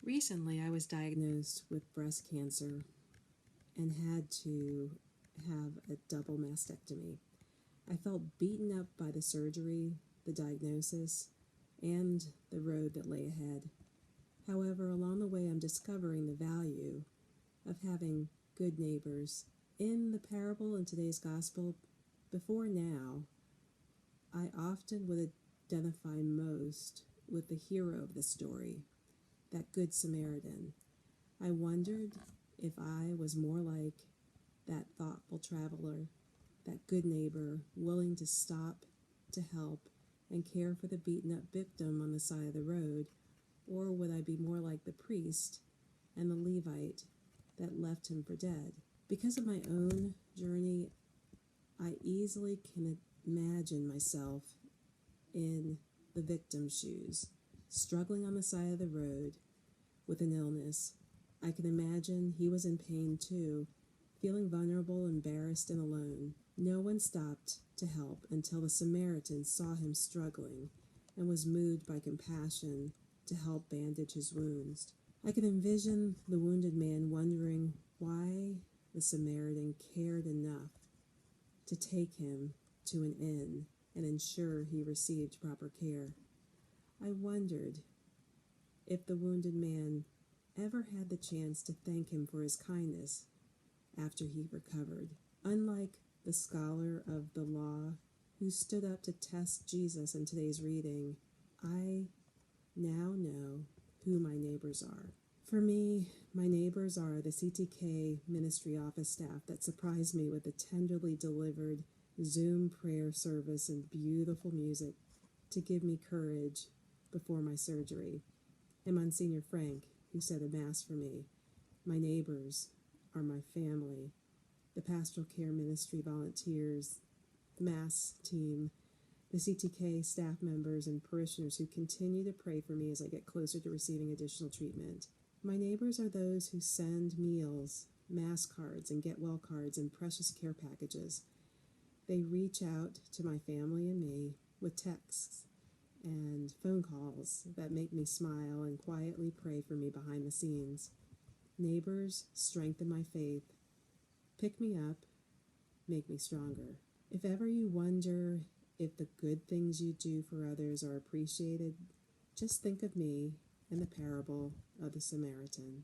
Recently, I was diagnosed with breast cancer and had to have a double mastectomy. I felt beaten up by the surgery, the diagnosis, and the road that lay ahead. However, along the way, I'm discovering the value of having good neighbors. In the parable in today's gospel, before now, I often would identify most with the hero of the story, that Good Samaritan. I wondered if I was more like that thoughtful traveler, that good neighbor willing to stop to help and care for the beaten up victim on the side of the road, or would I be more like the priest and the Levite that left him for dead? Because of my own journey, I easily can imagine myself in the victim's shoes, struggling on the side of the road with an illness. I can imagine he was in pain too, feeling vulnerable, embarrassed, and alone. No one stopped to help until the Samaritan saw him struggling and was moved by compassion to help bandage his wounds. I can envision the wounded man wondering why the Samaritan cared enough to take him to an inn and ensure he received proper care. I wondered if the wounded man ever had the chance to thank him for his kindness after he recovered. Unlike the scholar of the law who stood up to test Jesus in today's reading, I now know who my neighbors are. For me, my neighbors are the CTK ministry office staff that surprised me with a tenderly delivered Zoom prayer service and beautiful music to give me courage before my surgery, and Monsignor Frank, who said a mass for me. My neighbors are my family, the pastoral care ministry volunteers, the mass team, the CTK staff members and parishioners who continue to pray for me as I get closer to receiving additional treatment. My neighbors are those who send meals, mass cards, and get well cards and precious care packages. They reach out to my family and me with texts and phone calls that make me smile and quietly pray for me behind the scenes. Neighbors strengthen my faith, pick me up, make me stronger. If ever you wonder if the good things you do for others are appreciated, just think of me and the parable of the Samaritan.